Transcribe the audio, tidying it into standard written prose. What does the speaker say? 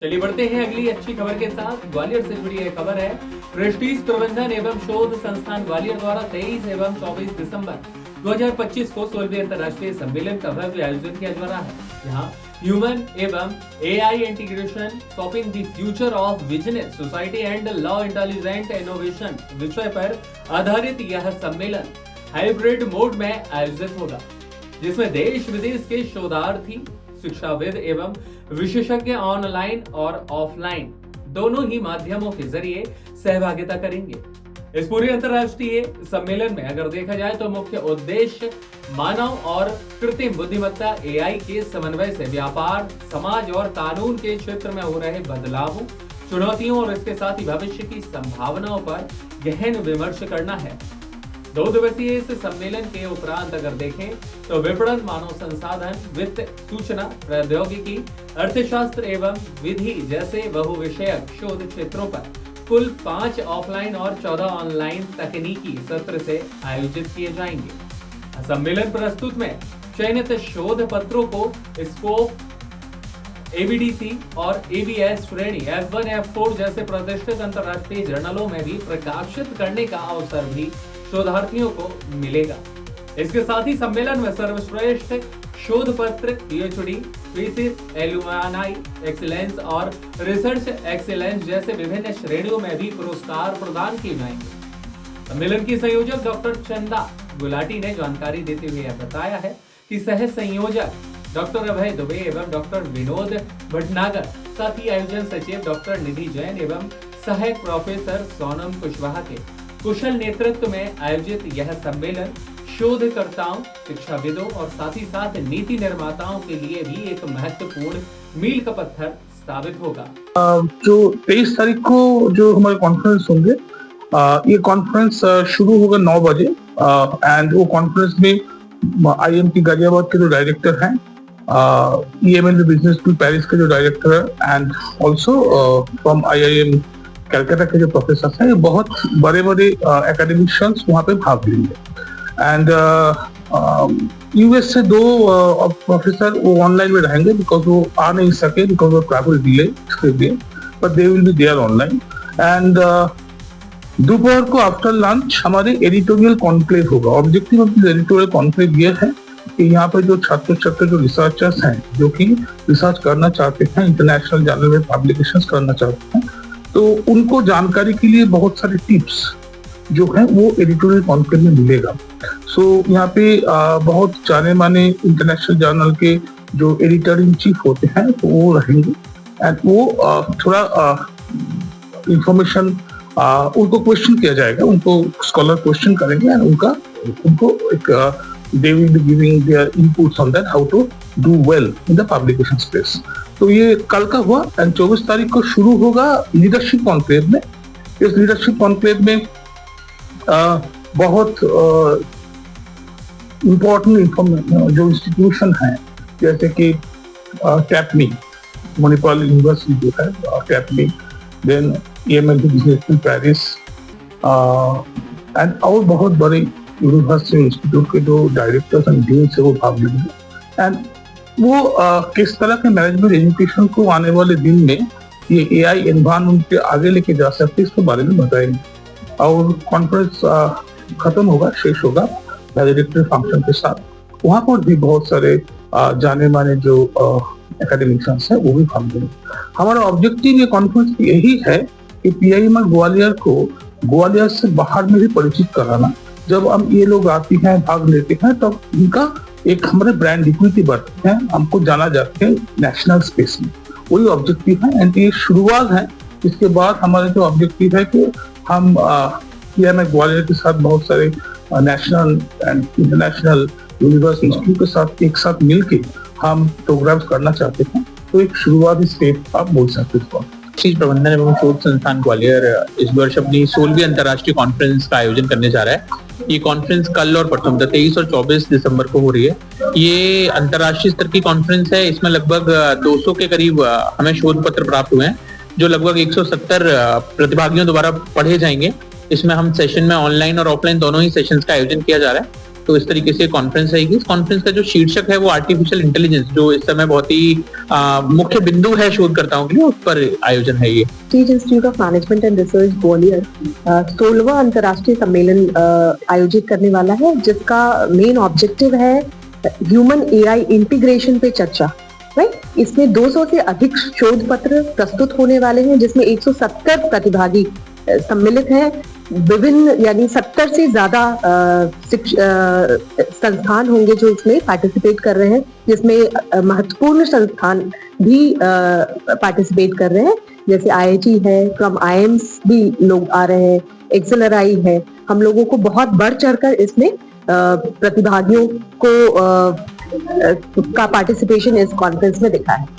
चलिए बढ़ते हैं अगली अच्छी खबर के साथ। ग्वालियर से जुड़ी यह खबर है। प्रेस्टीज प्रबंधन एवं शोध संस्थान ग्वालियर द्वारा 23 एवं 24 दिसंबर 2025 को 16वीं अंतर्राष्ट्रीय सम्मेलन का भव्य आयोजन किया जा रहा है। यहाँ ह्यूमन एवं AI integration shopping the future of business society and law intelligent innovation विषय पर आधारित यह सम्मेलन हाइब्रिड मोड में आयोजित होगा, जिसमें देश विदेश के शोधार्थी, शिक्षाविद एवं विशेषज्ञ ऑनलाइन और ऑफलाइन दोनों ही माध्यमों के जरिए सहभागिता करेंगे। इस पूरे अंतर्राष्ट्रीय सम्मेलन में अगर देखा जाए तो मुख्य उद्देश्य मानव और कृत्रिम बुद्धिमत्ता एआई के समन्वय से व्यापार, समाज और कानून के क्षेत्र में हो रहे बदलावों, चुनौतियों और इसके साथ ही भविष्य की संभावनाओं पर गहन विमर्श करना है। 2 दिवसीय इस सम्मेलन के उपरांत अगर देखें तो विपणन, मानव संसाधन, वित्त, सूचना प्रौद्योगिकी, अर्थशास्त्र एवं विधि जैसे बहुविषयक शोध क्षेत्रों पर कुल 5 ऑफलाइन और 14 ऑनलाइन तकनीकी सत्र से आयोजित किए जाएंगे। सम्मेलन प्रस्तुत में चयनित शोध पत्रों को स्कोप, एबीडीसी और एबीएस श्रेणी F1, F4 जैसे प्रतिष्ठित अंतर्राष्ट्रीय जर्नलों में भी प्रकाशित करने का अवसर भी शोधार्थियों को मिलेगा। इसके साथ ही सम्मेलन में सर्वश्रेष्ठ शोध पत्र, पीएचडी, थीसिस, एलुमनाई एक्सीलेंस और रिसर्च एक्सीलेंस जैसे विभिन्न श्रेणियों में भी पुरस्कार प्रदान किए जाएंगे। सम्मेलन की संयोजक डॉक्टर चंदा गुलाटी ने जानकारी देते हुए यह बताया है कि सह संयोजक डॉक्टर अभय दुबे एवं डॉक्टर विनोद भटनागर, साथ ही आयोजन सचिव डॉक्टर निधि जैन एवं सहायक प्रोफेसर सोनम कुशवाहा के कुशल नेतृत्व में आयोजित यह सम्मेलन शोधकर्ताओं, शिक्षाविदों और साथ ही साथ नीति निर्माताओं के लिए भी एक महत्वपूर्ण मील का पत्थर साबित होगा। जो 23 तारीख को जो हमारे कॉन्फ्रेंस होंगे, ये कॉन्फ्रेंस शुरू होगा 9 बजे एंड वो कॉन्फ्रेंस में आईएमटी गाजियाबाद के जो डायरेक्टर हैं, ईएमएल बिजनेस स्कूल पेरिस के जो डायरेक्टर है and also from IIM Calcutta के जो प्रोफेसर हैं, ये बहुत बड़े बड़े एकेडमिशियंस वहाँ पे भाग लेंगे। एंड यूएस से 2 प्रोफेसर वो ऑनलाइन में रहेंगे बिकॉज वो आ नहीं सके बिकॉज ऑफ ट्रैवल डिले इसके लिए, but they will be there online. And दोपहर को आफ्टर लंच हमारे एडिटोरियल कॉन्क्लेव होगा। ऑब्जेक्टिव ऑफ एडिटोरियल कॉन्क्लेव ये है कि यहाँ पे जो छात्र जो रिसर्चर्स हैं, जो कि रिसर्च करना चाहते हैं, इंटरनेशनल जर्नल में पब्लिकेशंस करना चाहते हैं, तो उनको जानकारी के लिए बहुत सारे टिप्स जो है वो एडिटोरियल कॉन्क्लेव में मिलेगा। सो यहाँ पे बहुत जाने माने इंटरनेशनल जर्नल के जो एडिटर इन चीफ होते हैं तो वो रहेंगे एंड वो थोड़ा इंफॉर्मेशन उनको क्वेश्चन किया जाएगा, उनको स्कॉलर क्वेश्चन करेंगे एंड उनको एक they will be giving their inputs on that how to do well in the publication space। तो ये कल का हुआ एंड 24 तारीख को शुरू होगा लीडरशिप कॉन्क्लेव में। इस लीडरशिप कॉन्क्लेव में बहुत इम्पोर्टेंट जो इंस्टीट्यूशन है जैसे कि टैपमी, मणिपाल यूनिवर्सिटी जो है TAPMI, then EML business school Paris and और बहुत बड़े यूनिवर्सिटी इंस्टीट्यूट के जो डायरेक्टर्स एंड डीन्स है वो भाग लेंगे एंड वो किस तरह के मैनेजमेंट एजुकेशन को आने वाले दिन में ये एआई एनवायरनमेंट के आगे लेके जा सकते इसके बारे में बताएंगे। और कॉन्फ्रेंस खत्म होगा, शेष होगा वैलिडिक्टरी फंक्शन के साथ। वहाँ पर भी बहुत सारे जाने माने जो एकेडमिशियंस है वो भी भाग लेंगे। हमारा ऑब्जेक्टिव ये कॉन्फ्रेंस यही है कि पीआईएमएल ग्वालियर को ग्वालियर से बाहर में भी परिचित कराना। जब हम ये लोग आते हैं, भाग लेते हैं, तब इनका एक हमारे ब्रांड इक्विटी बढ़ती है, हमको जाना जाते हैं नेशनल स्पेस में। वही ऑब्जेक्टिव है एंड ये शुरुआत है। इसके बाद हमारे जो ऑब्जेक्टिव है कि हम पीएमएल ग्वालियर के साथ बहुत सारे national and international university institute के साथ एक साथ मिलके हम प्रोग्राम्स करना चाहते हैं। तो एक शुरुआती स्टेप आप बोल सकते हो। प्रेस्टीज प्रबंधन एवं शोध संस्थान ग्वालियर इस वर्ष अपनी 16वीं अंतर्राष्ट्रीय कॉन्फ्रेंस का आयोजन करने जा रहा है। ये कॉन्फ्रेंस कल और परसों 23 और 24 दिसंबर को हो रही है। ये अंतर्राष्ट्रीय स्तर की कॉन्फ्रेंस है। इसमें लगभग 200 के करीब हमें शोध पत्र प्राप्त हुए हैं जो लगभग 170 प्रतिभागियों द्वारा पढ़े जाएंगे। इसमें हम सेशन में ऑनलाइन और ऑफलाइन दोनों ही सेशंस का आयोजन किया जा रहा है। तो इस तरीके से कॉन्फ्रेंस रहेगी। इस कॉन्फ्रेंस का जो शीर्षक है वो आर्टिफिशियल इंटेलिजेंस, जो इस समय बहुत ही मुख्य बिंदु है शोधकर्ताओं के लिए, उस पर आयोजन है ये। Prestige institute of management and research Gwalior 16वां अंतर्राष्ट्रीय सम्मेलन आयोजित करने वाला है, जिसका मेन ऑब्जेक्टिव है ह्यूमन एआई इंटीग्रेशन पे चर्चा। राइट, इसमें 200 से अधिक शोध पत्र प्रस्तुत होने वाले हैं, जिसमें 170 प्रतिभागी सम्मिलित हैं। विभिन्न यानी 70 से ज्यादा संस्थान होंगे जो इसमें पार्टिसिपेट कर रहे हैं, जिसमें महत्वपूर्ण संस्थान भी पार्टिसिपेट कर रहे हैं, जैसे आईआईटी है, फ्रॉम आईएम्स भी लोग आ रहे हैं, एक्सेलराई है। हम लोगों को बहुत बढ़ चढ़कर इसमें प्रतिभागियों को का पार्टिसिपेशन इस कॉन्फ्रेंस में दिखा है।